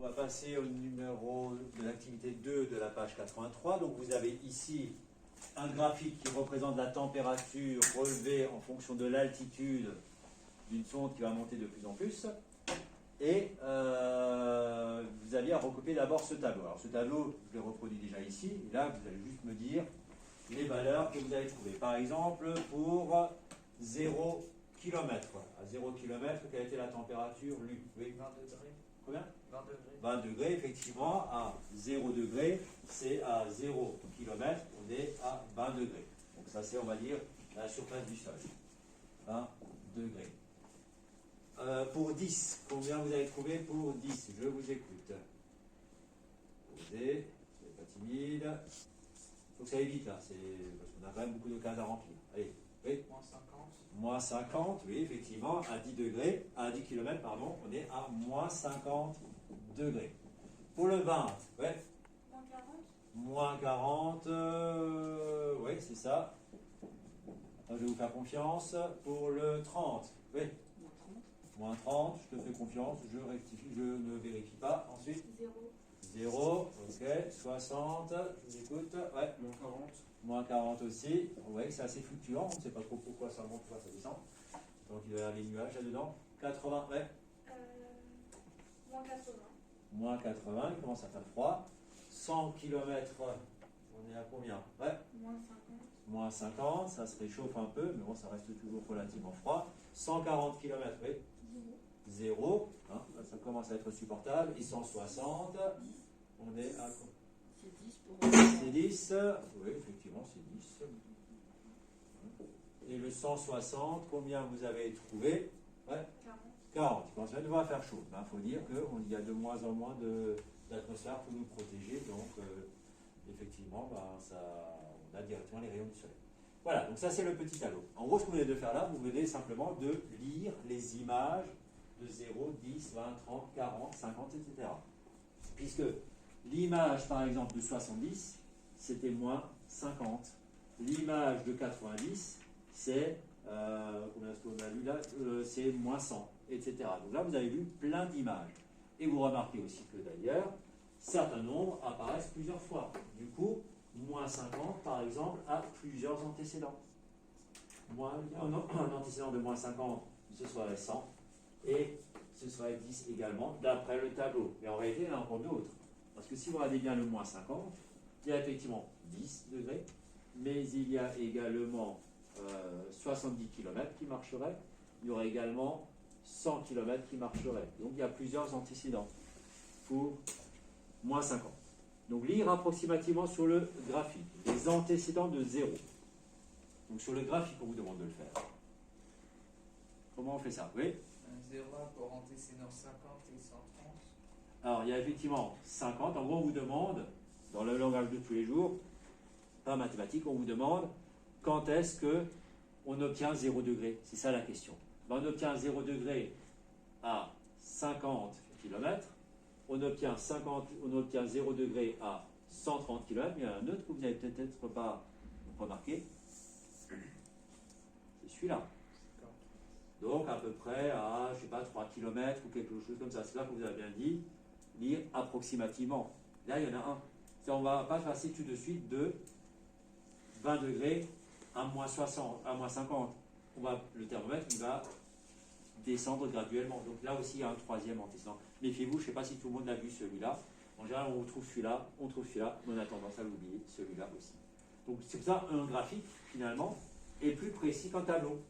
On va passer au numéro de l'activité 2 de la page 83. Donc vous avez ici un graphique qui représente la température relevée en fonction de l'altitude d'une sonde qui va monter de plus en plus. Et vous aviez à recopier d'abord ce tableau. Alors ce tableau, je l'ai reproduit déjà ici. Et là, vous allez juste me dire les valeurs que vous avez trouvées. Par exemple, pour 0 km. À 0 km, quelle était la température lue? Oui. 20 degrés. Combien? 20 degrés. 20 degrés, effectivement. À 0 degré, c'est à 0 km, on est à 20 degrés. Donc ça, c'est, on va dire, la surface du sol. 20 degrés. Pour 10, combien vous avez trouvé pour 10? Je vous écoute. Posez, soyez pas timide. Il faut que ça aille vite, là, parce qu'on a quand même beaucoup de cases à remplir. Allez, oui. Moins 50. Moins 50, oui, effectivement, à 10 degrés, à 10 km, pardon, on est à moins 50 degrés. Pour le 20, ouais. Moins 40. Moins 40, oui, c'est ça. Attends, je vais vous faire confiance. Pour le 30, oui. Moins 30. Moins 30, je te fais confiance, je rectifie, je ne vérifie pas. Ensuite, 0. 0, ok. 60, je vous écoute, ouais. Moins 40. Moins 40 aussi. Vous voyez que c'est assez fluctuant, on ne sait pas trop pourquoi ça monte, pourquoi ça descend. Donc il va y avoir les nuages là-dedans. 80, ouais. Moins 80. Moins 80, il commence à faire froid. 100 km, on est à combien? Ouais. Moins 50. Moins 50, ça se réchauffe un peu, mais bon, ça reste toujours relativement froid. 140 km, oui. 0. 0, hein, ça commence à être supportable. Et 160, on est à... C'est 10 pour C'est 10, oui, effectivement, c'est 10. Et le 160, combien vous avez trouvé? Ouais. 40. 40, il commence même à faire chaud. Il faut dire qu'il y a de moins en moins d'atmosphère pour nous protéger, donc effectivement, on a directement les rayons du soleil. Voilà, donc ça c'est le petit tableau. En gros, ce que vous venez de faire là, vous venez simplement de lire les images de 0, 10, 20, 30, 40, 50, etc. Puisque l'image, par exemple, de 70, c'était moins 50. L'image de 90, c'est, combien est-ce qu'on a lu là, c'est moins 100, etc. Donc là, vous avez vu plein d'images. Et vous remarquez aussi que d'ailleurs, certains nombres apparaissent plusieurs fois. Du coup, moins 50, par exemple, a plusieurs antécédents. Un antécédent de moins 50, ce serait 100, et ce serait 10 également, d'après le tableau. Mais en réalité, il y en a encore d'autres. Parce que si vous regardez bien le moins 50, il y a effectivement 10 degrés, mais il y a également 70 km qui marcheraient. Il y aurait également 100 km qui marcheraient. Donc il y a plusieurs antécédents pour moins 50. Donc lire approximativement sur le graphique les antécédents de 0. Donc sur le graphique, on vous demande de le faire. Comment on fait ça? Oui. 0 pour antécédent 50 et 130. Alors il y a effectivement 50. En gros, on vous demande, dans le langage de tous les jours, pas mathématique, on vous demande quand est-ce qu'on obtient 0 degré. C'est ça la question. Ben, on obtient 0 degré à 50 km. On obtient 0 degré à 130 km. Il y en a un autre que vous n'avez peut-être pas remarqué. C'est celui-là. Donc à peu près à, je sais pas, 3 km ou quelque chose comme ça. C'est là que vous avez bien dit, lire approximativement. Là, il y en a un. On ne va pas passer tout de suite de 20 degrés à moins 60, à moins 50. Le thermomètre, il va descendre graduellement. Donc là aussi, il y a un troisième antécédent. Méfiez-vous, je ne sais pas si tout le monde a vu celui-là. En général, on trouve celui-là, mais on a tendance à l'oublier, celui-là aussi. Donc c'est pour ça un graphique, finalement, est plus précis qu'un tableau.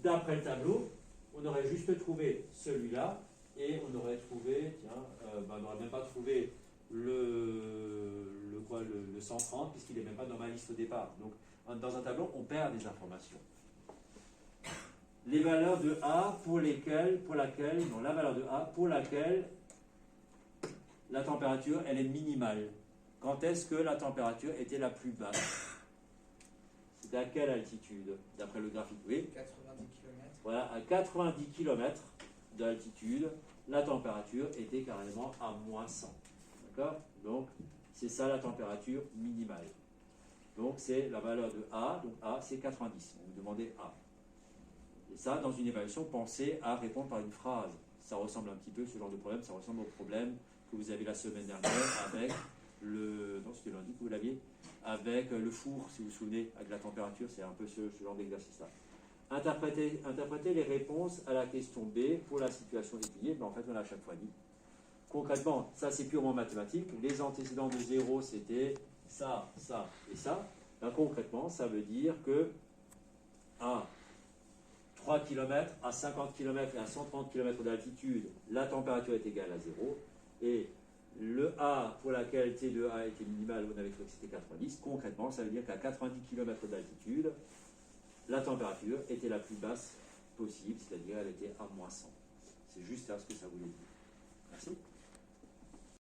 D'après le tableau, on aurait juste trouvé celui-là, et on aurait trouvé, on n'aurait même pas trouvé le 130, puisqu'il n'est même pas dans ma liste au départ. Donc dans un tableau, on perd des informations. Les valeurs de A la valeur de A pour laquelle la température, elle est minimale. Quand est-ce que la température était la plus basse? C'était à quelle altitude, d'après le graphique? Oui. 90 km. Voilà, à 90 km d'altitude, la température était carrément à moins 100. D'accord? Donc, c'est ça la température minimale. Donc, c'est la valeur de A. Donc, A, c'est 90. On vous demandez A. Et ça, dans une évaluation, pensez à répondre par une phrase. Ça ressemble un petit peu, ce genre de problème, ça ressemble au problème que vous avez la semaine dernière avec le. Non, c'était lundi que vous l'aviez. Avec le four, si vous vous souvenez, avec la température, c'est un peu ce genre d'exercice-là. Interpréter les réponses à la question B pour la situation étudiée, mais en fait, on l'a à chaque fois dit. Concrètement, ça c'est purement mathématique. Les antécédents de 0, c'était ça, ça et ça. Là, concrètement, ça veut dire que à 3 km, à 50 km et à 130 km d'altitude, la température est égale à 0. Et le A, pour laquelle T de A était minimal, on avait trouvé que c'était 90. Concrètement, ça veut dire qu'à 90 km d'altitude, la température était la plus basse possible, c'est-à-dire elle était à -100. C'est juste ça ce que ça voulait dire. Merci.